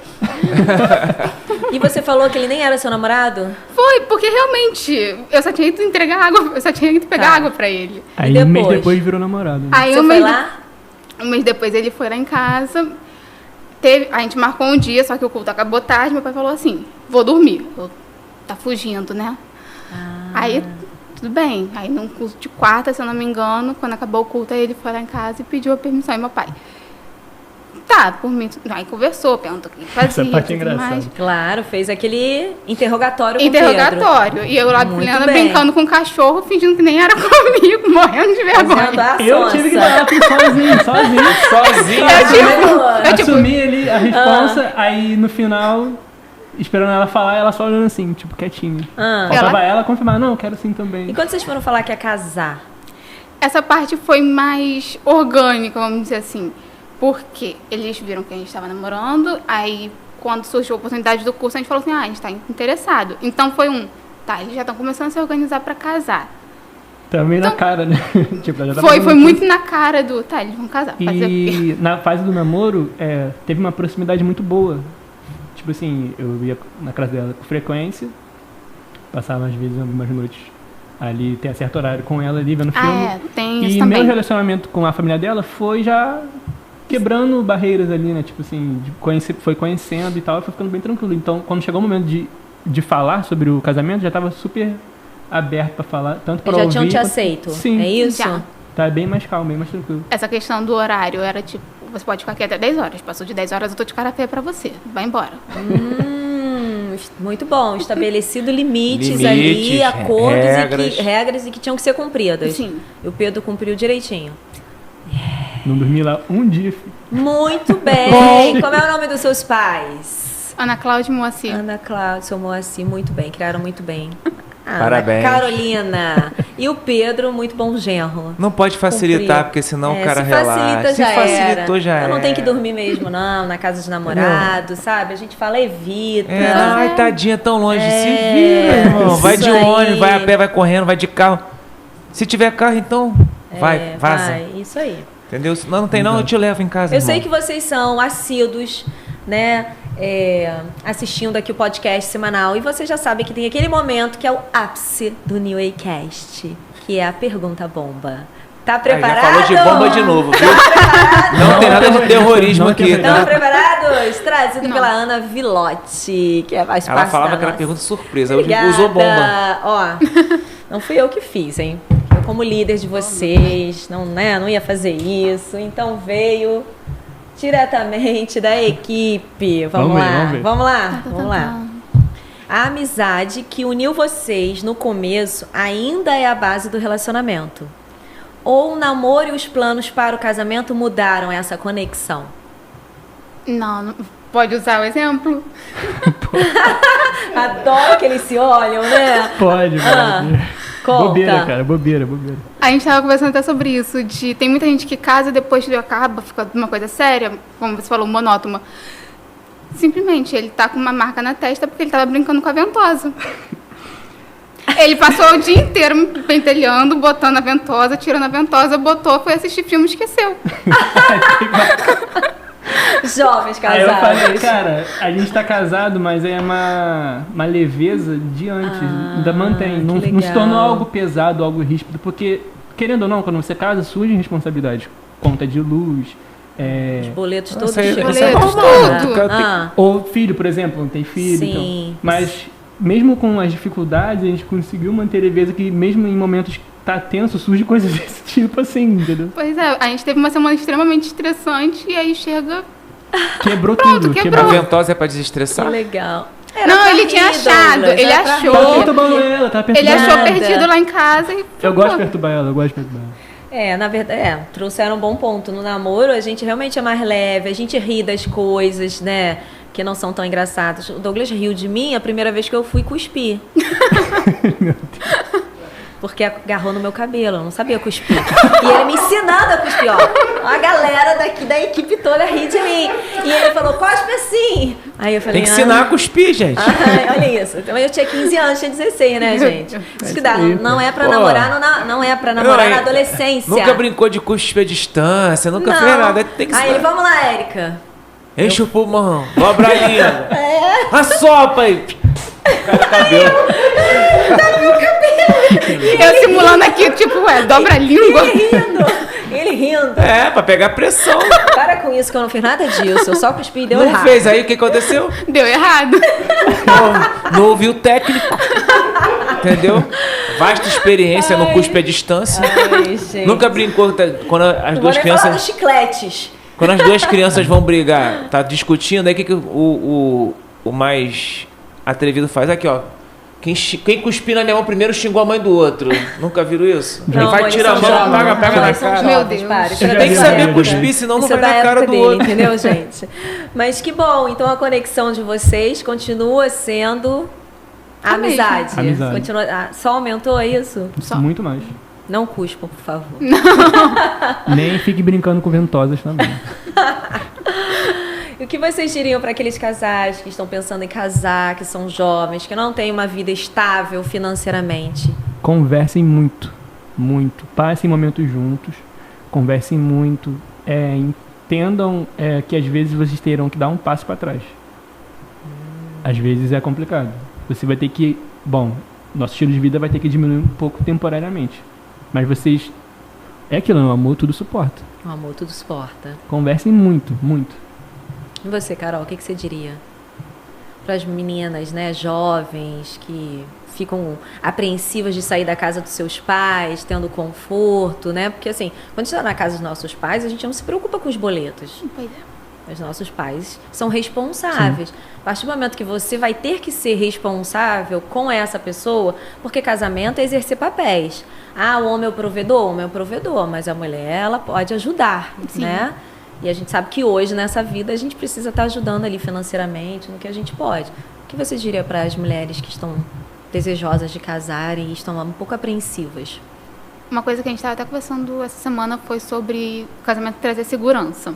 E você falou que ele nem era seu namorado? Foi, porque realmente eu só tinha ido entregar água, eu só tinha ido pegar água pra ele. Aí E um mês depois? depois virou namorado. Né? Aí Você foi lá? Um mês depois ele foi lá em casa, a gente marcou um dia, só que o culto acabou tarde, meu pai falou assim, vou dormir. Tá fugindo, né? Aí, tudo bem. Aí num culto de quarta, se eu não me engano, quando acabou o culto, aí ele foi lá em casa e pediu a permissão. E meu pai, tá, por mim. Aí conversou, perguntou o que fazia. Essa parte é tudo engraçada. mais. Claro, fez aquele interrogatório com o Interrogatório. E eu lá Muito Juliana bem. brincando com o cachorro, fingindo que nem era comigo, morrendo de Pedro. Fazendo vergonha. a Eu tive que sonsa. dar tudo sozinho. Sozinho. Eu tipo, Assumi ali a responsa, aí no final, esperando ela falar, ela só olhando assim, tipo, quietinha. Faltava ela confirmar, não, eu quero sim também. E quando vocês foram falar que ia casar? essa parte foi mais orgânica, vamos dizer assim. Porque eles viram que a gente estava namorando, aí quando surgiu a oportunidade do curso, a gente falou assim, a gente está interessado. Então foi eles já estão começando a se organizar para casar. Também na cara, né? Tipo, já tava Foi falando muito na cara eles vão casar. Fazer o quê? E na fase do namoro, teve uma proximidade muito boa. Tipo assim, eu ia na casa dela com frequência, passava às vezes algumas noites ali, tem certo horário com ela ali, vendo filme. Tem isso E também. meu relacionamento com a família dela foi já quebrando barreiras ali, né? Tipo assim, foi conhecendo e tal, e foi ficando bem tranquilo. Então, quando chegou o momento de falar sobre o casamento, já tava super aberto pra falar, tanto pra Eles já ouvir... tinham te aceito? Sim. É isso? Já. Tá bem mais calmo, bem mais tranquilo. Essa questão do horário era tipo, você pode ficar aqui até 10 horas. Passou de 10 horas, eu tô de cara feia pra você. Vai embora. Muito bom. Estabelecido limites Limites, ali, acordos regras. e que tinham que ser cumpridas. Sim. E o Pedro cumpriu direitinho. Não dormi lá um dia, filho. Muito bem. Como é o nome dos seus pais? Ana Cláudia e Moacir. Ana Cláudia, seu Moacir, muito bem. Criaram muito bem. Ana Parabéns. Carolina. E o Pedro, muito bom genro. Não pode facilitar, Cumpriu. porque senão o cara se relaxa. facilita, Se já facilitou, era. já Eu não era. tenho que dormir mesmo, não, na casa de namorado, sabe? A gente fala, evita. Ai, tadinha, tão longe. É, Se vira, irmão. isso Vai de aí. ônibus, vai a pé, vai correndo, vai de carro. Se tiver carro, então vai, vaza. Vai, isso aí. Entendeu? Se não tem não, eu te levo em casa, Eu irmão. sei que vocês são assíduos, né? Assistindo aqui o podcast semanal. E você já sabe que tem aquele momento que é o ápice do New Waycast, que é a pergunta bomba. Tá preparado? Já falou de bomba de novo, viu? Não tem nada de terrorismo Não aqui, tem Estão tá? preparados? Trazido Não. pela Ana Vilotti, que faz Ela parte falava da que era nossa. pergunta surpresa, hoje Obrigada. usou bomba. Ó, não fui eu que fiz, hein? Eu como líder de vocês, não ia fazer isso. Então veio diretamente da equipe. Vamos lá. A amizade que uniu vocês no começo ainda é a base do relacionamento? Ou o namoro e os planos para o casamento mudaram essa conexão? Não, pode usar o exemplo? Adoro que eles se olham, né? Pode, Conta. Bobeira, cara, bobeira. A gente tava conversando até sobre isso, tem muita gente que casa e depois que acaba, fica uma coisa séria, como você falou, monótona. Simplesmente, ele tá com uma marca na testa porque ele tava brincando com a ventosa. Ele passou o dia inteiro me pentelhando, botando a ventosa, tirando a ventosa, botou, foi assistir filme e esqueceu. Jovens Aí eu casados. falei, cara, a gente tá casado, mas é uma leveza de antes, ainda mantém. Não que se tornou legal. algo pesado, algo ríspido, porque, querendo ou não, quando você casa, surgem responsabilidades. Conta de luz, Os boletos todos Isso aí- chegam. isso é Boletos, normal, tudo. né? Cara, tem- ou filho, por exemplo, não tem filho. Sim. Então. Mas, mesmo com as dificuldades, a gente conseguiu manter leveza que, mesmo em momentos que tá tenso, surge coisas desse tipo assim, entendeu? Pois é, a gente teve uma semana extremamente estressante e aí chega... Quebrou Pronto, tudo. quebrou. A ventosa é pra Que desestressar? legal. Não, ele tinha achado, ele era pra achou. rir. Tá perturbando ela, tá perturbando Ele achou Nada. perdido lá em casa e... Eu gosto de perturbar ela, eu gosto de perturbar ela. Na verdade, trouxeram um bom ponto. No namoro, a gente realmente é mais leve, a gente ri das coisas, né? Que não são tão engraçadas. O Douglas riu de mim a primeira vez que eu fui cuspir. porque agarrou no meu cabelo, eu não sabia cuspir. E ele me ensinando a cuspir, ó. A galera daqui da equipe toda ri de mim. E ele falou, cospe assim. Aí eu falei, Tem que ensinar a cuspir, gente. Olha isso. Então eu tinha 15 anos, tinha 16, né, gente? Isso que dá. Não é pra namorar, não é pra namorar na adolescência. Nunca brincou de cuspir a distância, nunca fez nada. Tem que Aí ele, vamos lá, Érica. Enche o pulmão, dobra a língua. Assopa aí. Cara, cabelo. Eu simulando aqui, tipo, dobra a língua. Ele rindo. É, pra pegar pressão. Para com isso, que eu não fiz nada disso. Eu só cuspi e deu Não errado. fez aí, o que aconteceu? Deu errado. Não ouviu o técnico. Entendeu? Vasta experiência no cuspe à distância. Ai, gente. Nunca brincou quando as duas Vou crianças... falar dos chicletes. Quando as duas crianças vão brigar, tá discutindo, aí o que o mais atrevido faz? Aqui, ó. Quem cuspir na minha mão primeiro xingou a mãe do outro. Nunca viram isso? Não, vai tirar a mão, pega na cara. Meu Deus. Tem que saber cuspir, senão não vai na cara do outro. Entendeu, gente? Mas que bom. Então a conexão de vocês continua sendo amizade. Continua, só aumentou isso? Só. Muito mais. Não cuspam, por favor. Nem fique brincando com ventosas também. E o que vocês diriam para aqueles casais que estão pensando em casar, que são jovens, que não têm uma vida estável financeiramente? Conversem muito, muito. Passem momentos juntos. Conversem muito. Entendam que às vezes vocês terão que dar um passo para trás. Às vezes é complicado. Você vai ter que... Bom, nosso estilo de vida vai ter que diminuir um pouco temporariamente. Mas vocês... É aquilo, o amor tudo suporta. O amor tudo suporta. Conversem muito, muito. E você, Carol, o que você diria? Para as meninas, né, jovens, que ficam apreensivas de sair da casa dos seus pais, tendo conforto, né? Porque assim, quando a gente está na casa dos nossos pais, a gente não se preocupa com os boletos. Pois é. Os nossos pais são responsáveis. Sim. A partir do momento que você vai ter que ser responsável com essa pessoa, porque casamento é exercer papéis. O homem é o provedor, mas a mulher, ela pode ajudar, Sim. né? E a gente sabe que hoje, nessa vida, a gente precisa estar ajudando ali financeiramente, no que a gente pode. O que você diria para as mulheres que estão desejosas de casar e estão um pouco apreensivas? Uma coisa que a gente estava até conversando essa semana foi sobre o casamento trazer segurança.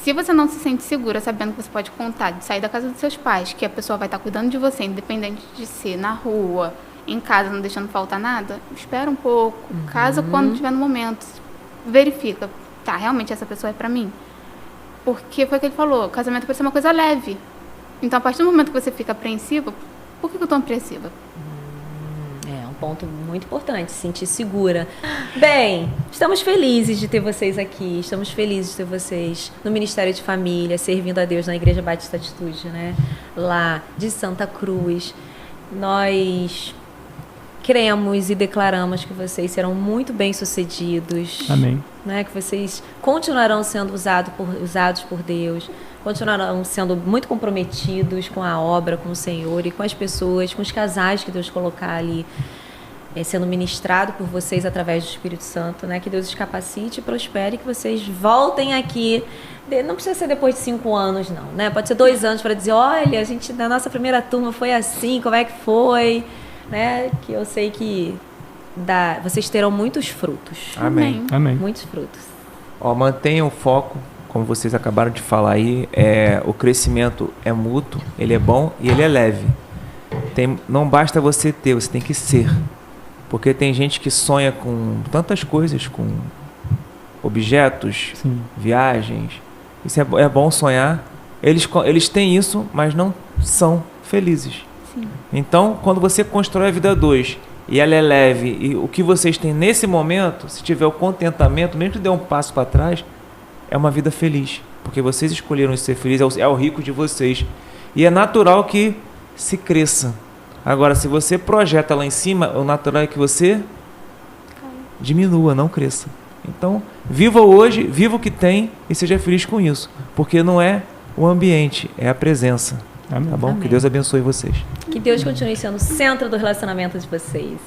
Se você não se sente segura, sabendo que você pode contar, de sair da casa dos seus pais, que a pessoa vai estar cuidando de você, independente de ser na rua, em casa, não deixando faltar nada, espera um pouco. Casa quando tiver no momento. Verifica. Tá, realmente essa pessoa é pra mim. Porque foi o que ele falou, casamento pode ser uma coisa leve. Então, a partir do momento que você fica apreensiva, por que eu tô apreensiva? É um ponto muito importante, se sentir segura. Bem, estamos felizes de ter vocês aqui, estamos felizes de ter vocês no Ministério de Família, servindo a Deus na Igreja Batista Atitude, né? Lá de Santa Cruz. Nós cremos e declaramos que vocês serão muito bem-sucedidos. Amém. Né? Que vocês continuarão sendo usados por Deus, continuarão sendo muito comprometidos com a obra, com o Senhor e com as pessoas, com os casais que Deus colocar ali, sendo ministrado por vocês através do Espírito Santo, né? Que Deus os capacite e prospere, que vocês voltem aqui. Não precisa ser depois de 5 anos, não, né? Pode ser 2 anos para dizer, olha, a gente na nossa primeira turma foi assim, como é que foi? Né? Que eu sei que vocês terão muitos frutos. Amém. Amém. Muitos frutos. Mantenham o foco, como vocês acabaram de falar aí, o crescimento é mútuo, ele é bom e ele é leve. Não basta você ter, você tem que ser. Porque tem gente que sonha com tantas coisas, com objetos, Sim. viagens. Isso é bom sonhar. Eles têm isso, mas não são felizes. Sim. Então, quando você constrói a vida 2 e ela é leve, e o que vocês têm nesse momento, se tiver o contentamento, mesmo que dê um passo para trás, é uma vida feliz. Porque vocês escolheram ser felizes, é o rico de vocês. E é natural que se cresça. Agora, se você projeta lá em cima, o natural é que você diminua, não cresça. Então, viva hoje, viva o que tem e seja feliz com isso. Porque não é o ambiente, é a presença. Amém. Tá bom? Amém. Que Deus abençoe vocês. Que Deus continue sendo o centro do relacionamento de vocês.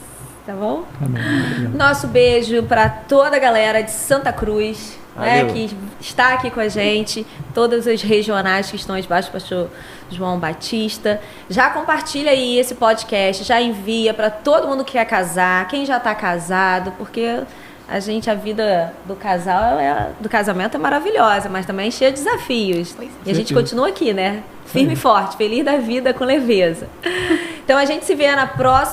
Tá bom? Amém. Nosso beijo para toda a galera de Santa Cruz, né, que está aqui com a gente, todos os regionais que estão debaixo do pastor João Batista. Já compartilha aí esse podcast, já envia para todo mundo que quer casar, quem já está casado, porque a vida do casal, do casamento é maravilhosa, mas também cheia de desafios. E a gente continua aqui, né? Firme e forte, feliz da vida, com leveza. Então a gente se vê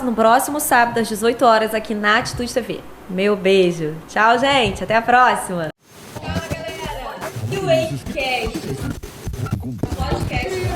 no próximo sábado, às 18 horas, aqui na Atitude TV. Meu beijo. Tchau, gente. Até a próxima. Tchau, galera. E o Wakecast? Podcast